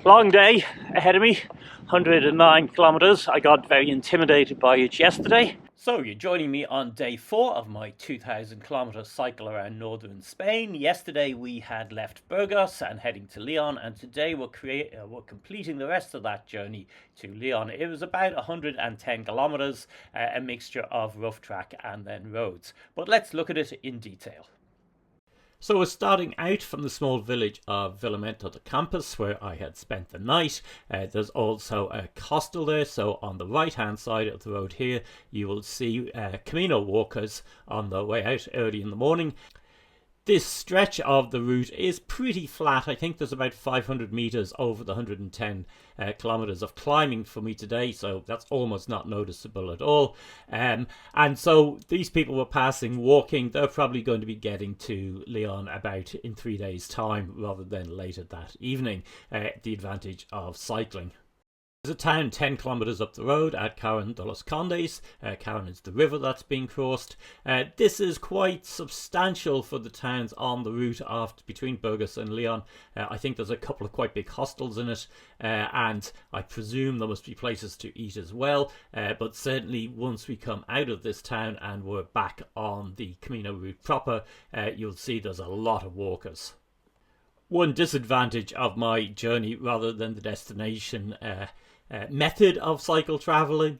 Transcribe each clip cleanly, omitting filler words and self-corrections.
Long day ahead of me, 109 kilometers. I got very intimidated by it yesterday. So you're joining me on day 4 of my 2,000 kilometer cycle around northern Spain. Yesterday we had left Burgos and heading to Leon, and today we're completing the rest of that journey to Leon. It was about 110 kilometers, a mixture of rough track and then roads. But let's look at it in detail. So we're starting out from the small village of Villamento de Campos, where I had spent the night. There's also a hostel there, so on the right hand side of the road here you will see Camino walkers on their way out early in the morning. This stretch of the route is pretty flat. I think there's about 500 meters over the 110 kilometers of climbing for me today, so that's almost not noticeable at all. And so these people were passing walking. They're probably going to be getting to Leon about in 3 days' time rather than later that evening. The advantage of cycling. There's a town 10 kilometers up the road at Carrion de los Condes. Carrion is the river that's being crossed. This is quite substantial for the towns on the route between Burgos and Leon. I think there's a couple of quite big hostels in it, and I presume there must be places to eat as well. But certainly once we come out of this town and we're back on the Camino route proper, you'll see there's a lot of walkers. One disadvantage of my journey rather than the destination method of cycle travelling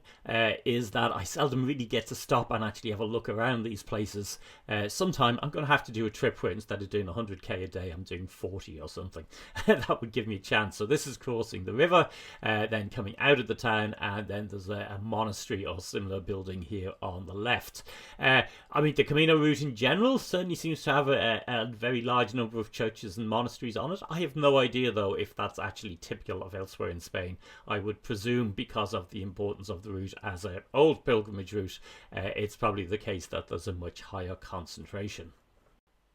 is that I seldom really get to stop and actually have a look around these places. Sometime I'm going to have to do a trip where instead of doing 100k a day I'm doing 40 or something. That would give me a chance. So this is crossing the river, then coming out of the town, and then there's a monastery or similar building here on the left. I mean, the Camino route in general certainly seems to have a very large number of churches and monasteries on it. I have no idea though if that's actually typical of elsewhere in Spain. I would presume because of the importance of the route as an old pilgrimage route, it's probably the case that there's a much higher concentration.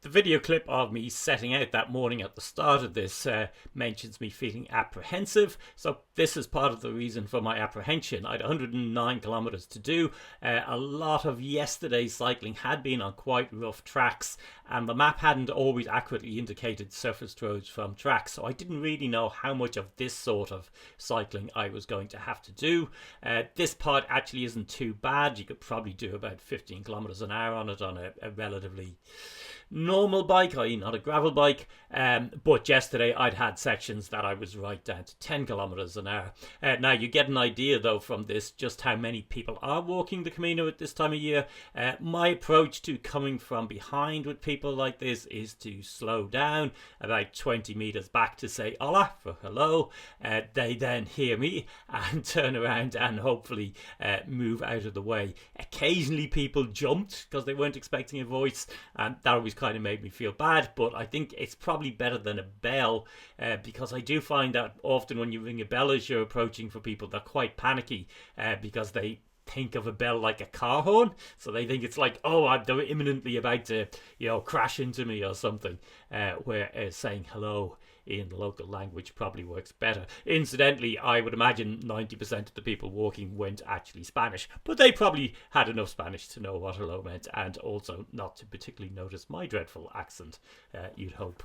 The video clip of me setting out that morning at the start of this mentions me feeling apprehensive, so this is part of the reason for my apprehension. I had 109 kilometers to do. A lot of yesterday's cycling had been on quite rough tracks, and the map hadn't always accurately indicated surfaced roads from tracks, so I didn't really know how much of this sort of cycling I was going to have to do. This part actually isn't too bad. You could probably do about 15 kilometers an hour on it on a relatively normal bike, i.e. not a gravel bike, but yesterday I'd had sections that I was right down to 10 kilometers an hour. Now you get an idea though from this just how many people are walking the Camino at this time of year. My approach to coming from behind with people like this is to slow down about 20 meters back to say hola for hello. They then hear me and turn around and hopefully move out of the way. Occasionally people jumped because they weren't expecting a voice, and that always kind of made me feel bad, but I think it's probably better than a bell, because I do find that often when you ring a bell as you're approaching for people, they're quite panicky because they think of a bell like a car horn, so they think it's like, oh, they're imminently about to, crash into me or something, where saying hello in the local language probably works better. Incidentally, I would imagine 90% of the people walking weren't actually Spanish, but they probably had enough Spanish to know what hello meant, and also not to particularly notice my dreadful accent, you'd hope.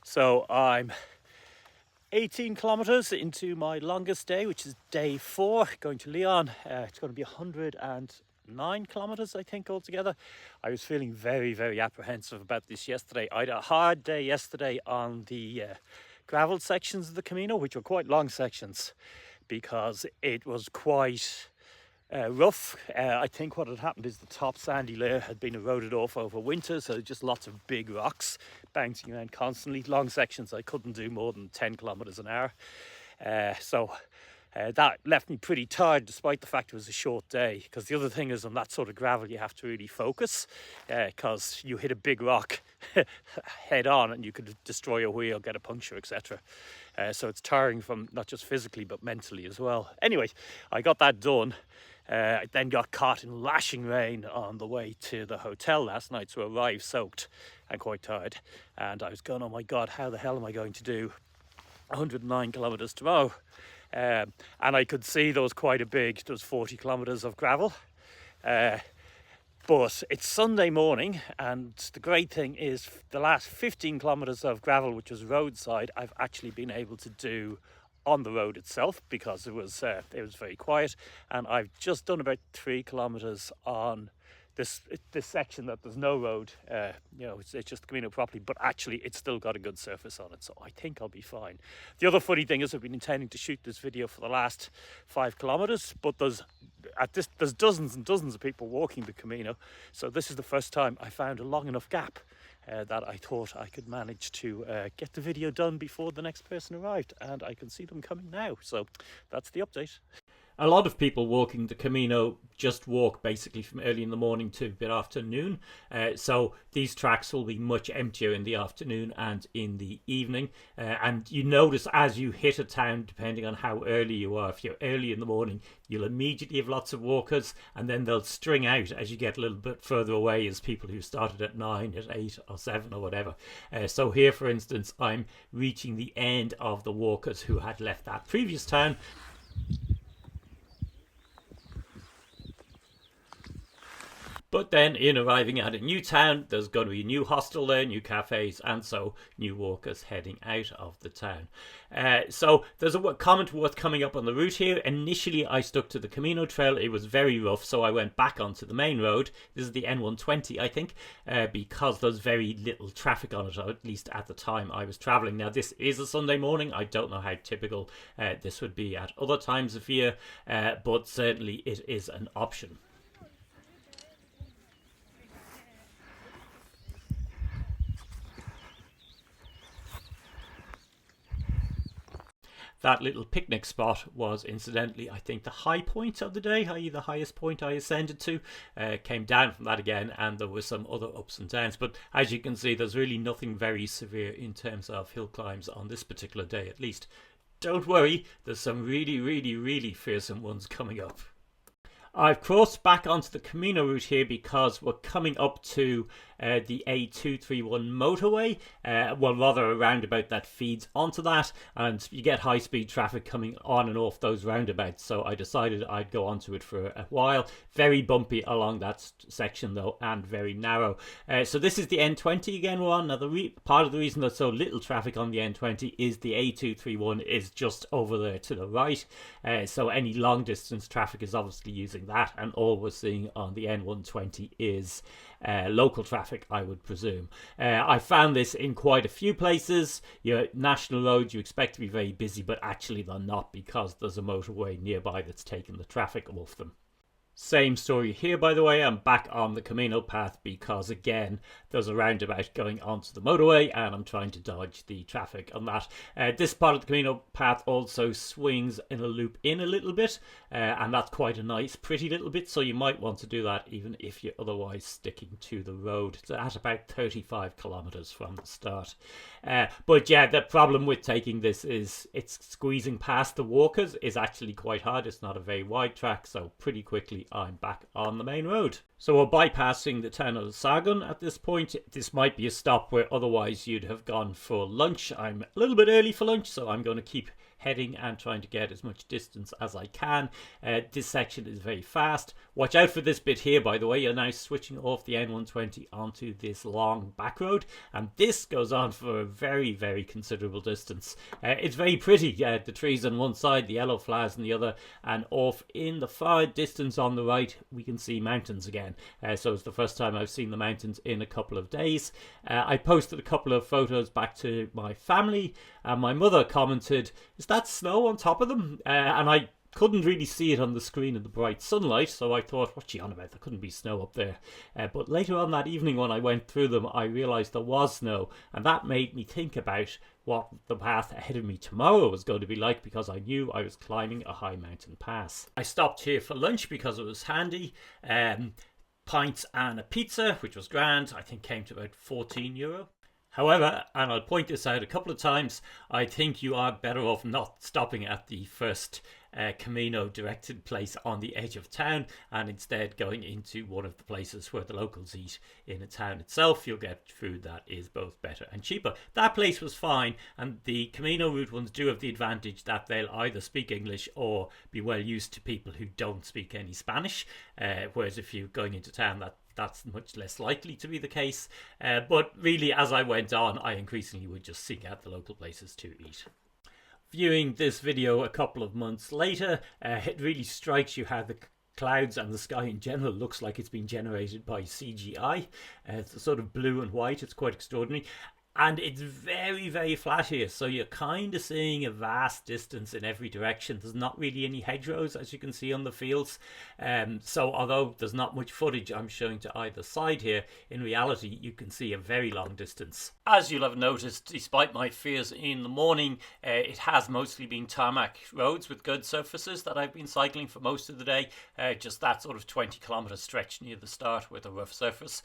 So I'm 18 kilometers into my longest day, which is day 4, going to Leon. It's going to be 109 kilometers, I think, altogether. I was feeling very, very apprehensive about this yesterday. I had a hard day yesterday on the gravel sections of the Camino, which were quite long sections because it was quite rough. I think what had happened is the top sandy layer had been eroded off over winter, so just lots of big rocks bouncing around constantly. Long sections I couldn't do more than 10 kilometers an hour. That left me pretty tired despite the fact it was a short day, because the other thing is on that sort of gravel you have to really focus, because you hit a big rock head on and you could destroy a wheel, get a puncture, etc. So it's tiring from not just physically but mentally as well. Anyway, I got that done. I then got caught in lashing rain on the way to the hotel last night, so I arrived soaked and quite tired, and I was going, oh my god, how the hell am I going to do 109 kilometers tomorrow? And I could see there was quite a big, there was 40 kilometers of gravel. But it's Sunday morning, and the great thing is the last 15 kilometers of gravel, which was roadside, I've actually been able to do on the road itself because it was very quiet, and I've just done about 3 kilometers on this section that there's no road. It's just the Camino properly, but actually it's still got a good surface on it, so I think I'll be fine. The other funny thing is I've been intending to shoot this video for the last 5 kilometers, but there's dozens and dozens of people walking the Camino, so this is the first time I found a long enough gap that I thought I could manage to get the video done before the next person arrived, and I can see them coming now. So that's the update. A lot of people walking the Camino just walk basically from early in the morning to mid-afternoon. So these tracks will be much emptier in the afternoon and in the evening. And you notice as you hit a town, depending on how early you are, if you're early in the morning, you'll immediately have lots of walkers, and then they'll string out as you get a little bit further away as people who started at 9, at 8 or 7 or whatever. So here, for instance, I'm reaching the end of the walkers who had left that previous town. But then in arriving at a new town, there's going to be a new hostel there, new cafes, and so new walkers heading out of the town. So there's a comment worth coming up on the route here. Initially, I stuck to the Camino trail. It was very rough, so I went back onto the main road. This is the N120, I think, because there's very little traffic on it, or at least at the time I was traveling. Now, this is a Sunday morning. I don't know how typical this would be at other times of year, but certainly it is an option. That little picnic spot was, incidentally, I think the high point of the day, i.e. the highest point I ascended to. Came down from that again, and there were some other ups and downs. But as you can see, there's really nothing very severe in terms of hill climbs on this particular day, at least. Don't worry, there's some really, really, really fearsome ones coming up. I've crossed back onto the Camino route here because we're coming up to the A231 motorway, well, rather a roundabout that feeds onto that, and you get high-speed traffic coming on and off those roundabouts, so I decided I'd go onto it for a while. Very bumpy along that section though, and very narrow. So this is the N20 again we're on. Now part of the reason there's so little traffic on the N20 is the A231 is just over there to the right, so any long distance traffic is obviously using that, and all we're seeing on the N120 is local traffic, I would presume. I found this in quite a few places. Your national roads you expect to be very busy, but actually they're not, because there's a motorway nearby that's taken the traffic off them. Same story here, by the way. I'm back on the Camino path because, again, there's a roundabout going onto the motorway and I'm trying to dodge the traffic on that. This part of the Camino path also swings in a loop in a little bit, and that's quite a nice, pretty little bit, so you might want to do that even if you're otherwise sticking to the road. It's at about 35 kilometers from the start. But yeah, the problem with taking this is it's squeezing past the walkers is actually quite hard. It's not a very wide track, so pretty quickly I'm back on the main road. So we're bypassing the town of Sargon at this point. This might be a stop where otherwise you'd have gone for lunch. I'm a little bit early for lunch, so I'm going to keep heading and trying to get as much distance as I can. This section is very fast. Watch out for this bit here, by the way. You're now switching off the N120 onto this long back road, and this goes on for a very, very considerable distance. It's very pretty. The trees on one side, the yellow flowers on the other, and off in the far distance on the right we can see mountains again. So it's the first time I've seen the mountains in a couple of days. I posted a couple of photos back to my family, and my mother commented, "Is that snow on top of them?" And I couldn't really see it on the screen in the bright sunlight, so I thought, what's she on about? There couldn't be snow up there. But later on that evening when I went through them, I realised there was snow, and that made me think about what the path ahead of me tomorrow was going to be like, because I knew I was climbing a high mountain pass. I stopped here for lunch because it was handy. Pints and a pizza, which was grand. I think came to about €14. However, and I'll point this out a couple of times, I think you are better off not stopping at the first Camino directed place on the edge of town, and instead going into one of the places where the locals eat in a town itself. You'll get food that is both better and cheaper. That place was fine, and the Camino route ones do have the advantage that they'll either speak English or be well used to people who don't speak any Spanish, whereas if you're going into town, that that's much less likely to be the case. But really, as I went on, I increasingly would just seek out the local places to eat. Viewing this video a couple of months later, it really strikes you how the clouds and the sky in general looks like it's been generated by CGI. It's sort of blue and white. It's quite extraordinary. And it's very, very flat here, so you're kind of seeing a vast distance in every direction. There's not really any hedgerows, as you can see on the fields. So although there's not much footage I'm showing to either side here, in reality you can see a very long distance. As you'll have noticed, despite my fears in the morning, it has mostly been tarmac roads with good surfaces that I've been cycling for most of the day. Just that sort of 20-kilometre stretch near the start with a rough surface.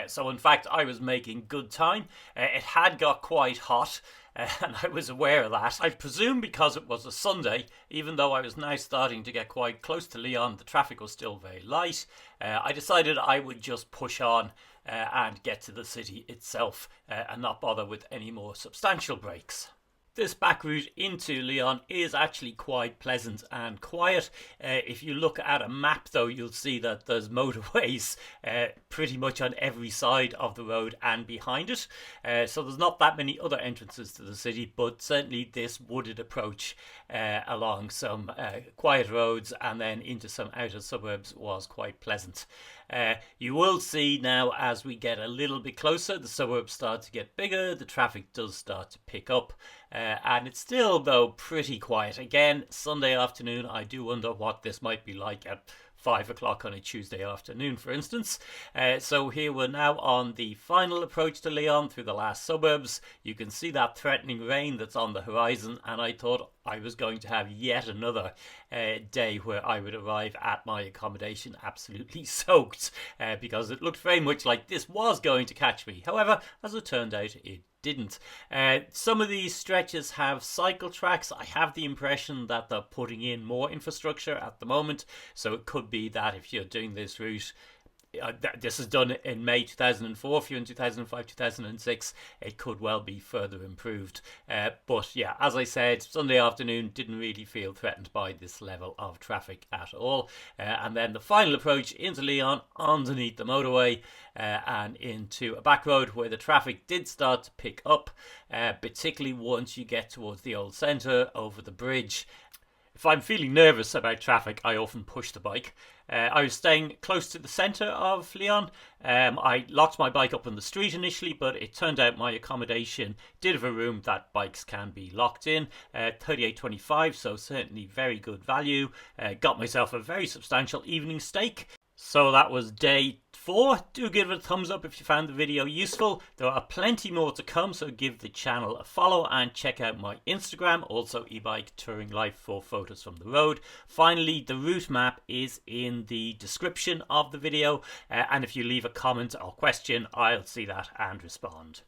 So in fact I was making good time. It had got quite hot, and I was aware of that. I presume because it was a Sunday, even though I was now starting to get quite close to Lyon, the traffic was still very light. I decided I would just push on and get to the city itself and not bother with any more substantial breaks. This back route into Lyon is actually quite pleasant and quiet. If you look at a map though, you'll see that there's motorways pretty much on every side of the road and behind it. So there's not that many other entrances to the city, but certainly this wooded approach along some quiet roads and then into some outer suburbs was quite pleasant. You will see now as we get a little bit closer, the suburbs start to get bigger, the traffic does start to pick up, and it's still though pretty quiet. Again, Sunday afternoon, I do wonder what this might be like at 5 o'clock on a Tuesday afternoon, for instance. So here we're now on the final approach to Lyon through the last suburbs. You can see that threatening rain that's on the horizon, and I thought I was going to have yet another day where I would arrive at my accommodation absolutely soaked, because it looked very much like this was going to catch me. However, as it turned out, it didn't. Some of these stretches have cycle tracks. I have the impression that they're putting in more infrastructure at the moment, so it could be that if you're doing this route, this is done in May 2004. If you're in 2005, 2006, it could well be further improved. But yeah, as I said, Sunday afternoon didn't really feel threatened by this level of traffic at all. And then the final approach into Lyon underneath the motorway and into a back road where the traffic did start to pick up, particularly once you get towards the old centre over the bridge. If I'm feeling nervous about traffic, I often push the bike. I was staying close to the centre of Lyon. I locked my bike up on the street initially, but it turned out my accommodation did have a room that bikes can be locked in. 38.25, so certainly very good value. Got myself a very substantial evening steak. So that was day 4. Do give it a thumbs up if you found the video useful. There are plenty more to come, so give the channel a follow and check out my Instagram, also eBike Touring Life for photos from the road. Finally, the route map is in the description of the video, and if you leave a comment or question, I'll see that and respond.